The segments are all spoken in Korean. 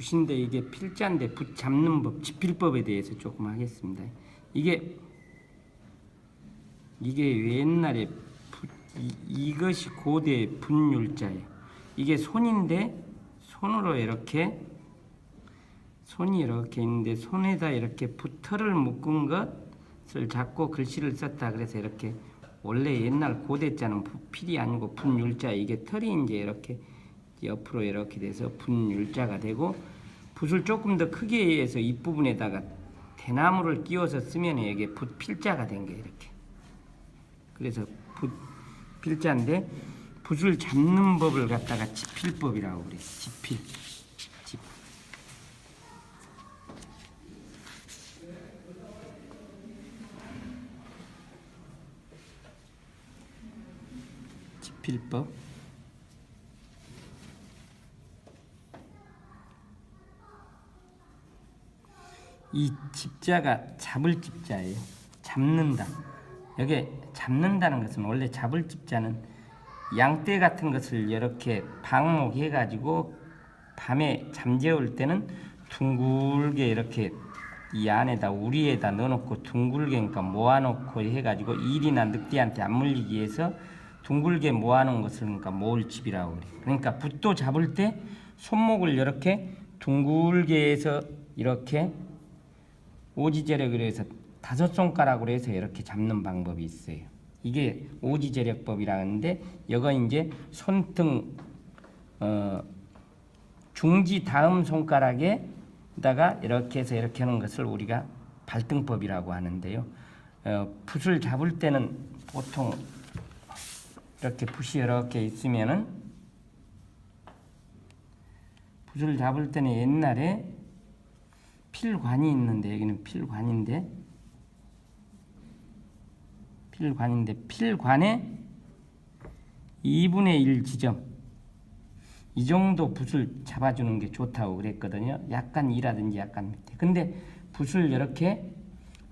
붓인데 이게 필자인데 붓 잡는 법, 집필법에 대해서 조금 하겠습니다. 이게 옛날에 이것이 고대 붓율자예요. 이게 손인데 손으로 이렇게 손이 이렇게 있는데 손에다 이렇게 붓털을 묶은 것을 잡고 글씨를 썼다. 그래서 이렇게 원래 옛날 고대자는 붓필이 아니고 붓율자, 이게 털이 이제 이렇게 옆으로 이렇게 돼서 붓율자가 되고, 붓을 조금 더 크게 해서 윗부분에다가 대나무를 끼워서 쓰면 이게 붓필자가 된 거예요. 이렇게. 그래서 붓필자인데 붓을 잡는 법을 갖다가 집필법이라고 그래요. 집필. 집필법. 이 집자가 잡을 집자예요. 잡는다. 여기 잡는다는 것은 원래 잡을 집자는 양떼 같은 것을 이렇게 방목해 가지고 밤에 잠재울 때는 둥글게 이렇게 이 안에다 우리에다 넣어놓고 둥글게 그러니까 모아놓고 해가지고 일이나 늑대한테 안 물리기 위해서 둥글게 모아놓은 것을 그러니까 모을 집이라고 그래요. 그러니까 붓도 잡을 때 손목을 이렇게 둥글게 해서 이렇게 오지제력으로 해서 5손가락으로 해서 이렇게 잡는 방법이 있어요. 이게 오지제력법이라는데, 이거 이제 손등 중지 다음 손가락에다가 이렇게 해서 이렇게 하는 것을 우리가 발등법이라고 하는데요. 붓을 잡을 때는 보통 이렇게 붓이 이렇게 있으면은, 붓을 잡을 때는 옛날에 필관이 있는데, 여기는 필관인데 필관에 2분의 1 지점, 이 정도 붓을 잡아주는 게 좋다고 그랬거든요. 약간 위라든지 약간 밑에. 근데 붓을 이렇게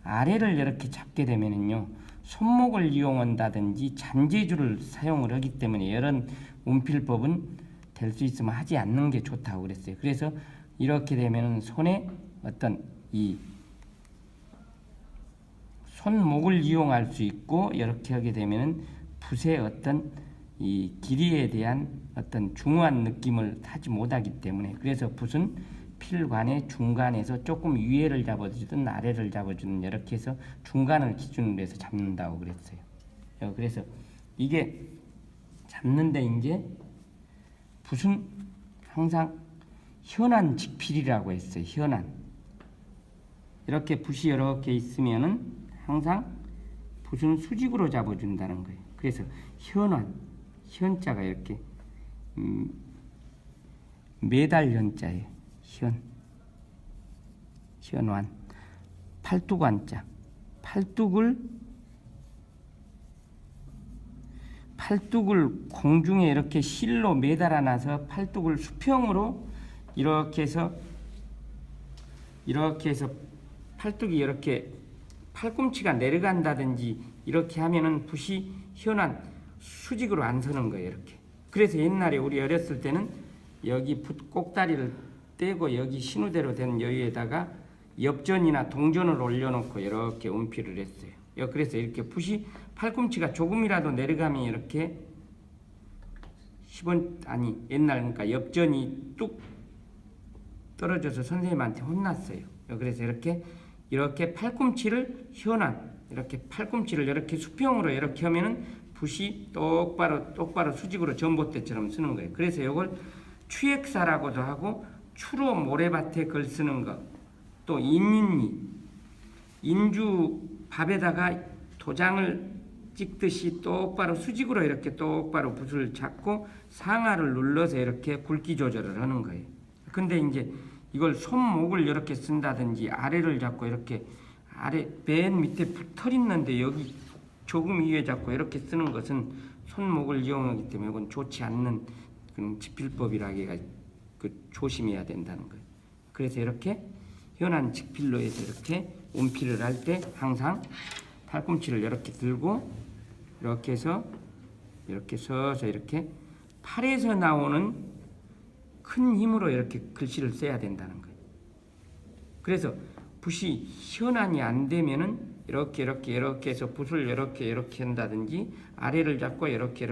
아래를 이렇게 잡게 되면은요, 손목을 이용한다든지 잔재주를 사용을 하기 때문에 이런 운필법은 될 수 있으면 하지 않는 게 좋다고 그랬어요. 그래서 이렇게 되면은 손에 어떤 이 손목을 이용할 수 있고, 이렇게 하게 되면은 붓의 어떤 이 길이에 대한 어떤 중후한 느낌을 하지 못하기 때문에, 그래서 붓은 필관의 중간에서 조금 위에를 잡아주든 아래를 잡아주든 이렇게 해서 중간을 기준으로 해서 잡는다고 그랬어요. 그래서 이게 잡는데 이제 붓은 항상 현안 직필이라고 했어요. 현안. 이렇게 붓이 여러 개 있으면은 항상 붓은 수직으로 잡아준다는 거예요. 그래서 현안, 현자가 이렇게 매달 현자예요. 현완. 팔뚝완자. 팔뚝을 공중에 이렇게 실로 매달아 놔서 팔뚝을 수평으로 이렇게 해서 팔뚝이 이렇게 팔꿈치가 내려간다든지 이렇게 하면은 붓이 현안 수직으로 안 서는 거예요. 이렇게. 그래서 옛날에 우리 어렸을 때는 여기 붓 꼭다리를 떼고 여기 신우대로 된 여기에다가 엽전이나 동전을 올려놓고 이렇게 운필을 했어요. 그래서 이렇게 붓이 팔꿈치가 조금이라도 내려가면 이렇게 10원 아니 옛날 그러니까 엽전이 뚝 떨어져서 선생님한테 혼났어요. 그래서 이렇게 팔꿈치를 현안, 이렇게 팔꿈치를 이렇게 수평으로 이렇게 하면은 붓이 똑바로 수직으로 전봇대처럼 쓰는 거예요. 그래서 이걸 추액사라고도 하고, 추로 모래밭에 글 쓰는 거, 또 인주 밥에다가 도장을 찍듯이 똑바로 수직으로 이렇게 똑바로 붓을 잡고 상하를 눌러서 이렇게 굵기 조절을 하는 거예요. 근데 이제 이걸 손목을 이렇게 쓴다든지 아래를 잡고 이렇게 아래 맨 밑에 붓털 있는데 여기 조금 위에 잡고 이렇게 쓰는 것은 손목을 이용하기 때문에 이건 좋지 않는 그런 집필법이라기가 조심해야 된다는 거예요. 그래서 이렇게 현안 직필로 해서 이렇게 운필을 할 때 항상 팔꿈치를 이렇게 들고 이렇게 해서 이렇게 서서 이렇게 팔에서 나오는 큰 힘으로 이렇게 글씨를 써야 된다는 거예요. 그래서 붓이 현안이 안 되면은 이렇게 해서 붓을 이렇게 한다든지 아래를 잡고 이렇게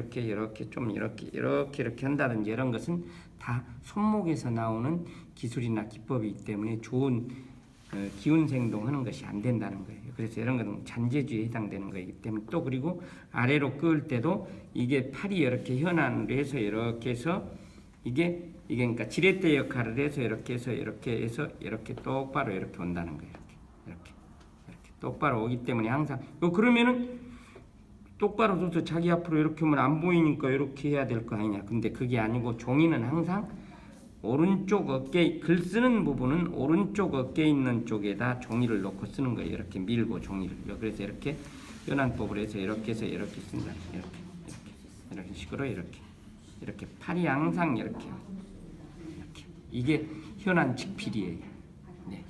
좀 이렇게 한다든지 이런 것은 다 손목에서 나오는 기술이나 기법이기 때문에 좋은 기운 생동하는 것이 안 된다는 거예요. 그래서 이런 것은 잔재주에 해당되는 거이기 때문에 또 그리고 아래로 끄을 때도 이게 팔이 이렇게 현안으로 해서 이렇게 해서 이게 그러니까 지렛대 역할을 해서 이렇게 해서 똑바로 이렇게 온다는 거예요. 이렇게 똑바로 오기 때문에 항상 그러면은 똑바로 둬서 자기 앞으로 이렇게 오면 안 보이니까 이렇게 해야 될 거 아니냐. 근데 그게 아니고 종이는 항상 오른쪽 어깨 글 쓰는 부분은 오른쪽 어깨 있는 쪽에다 종이를 놓고 쓰는 거예요. 이렇게 밀고 종이를. 그래서 이렇게 연안법을 해서 이렇게 쓴다. 이렇게 식으로 이렇게 팔이 항상 이렇게 이게 현안 직필이에요. 네.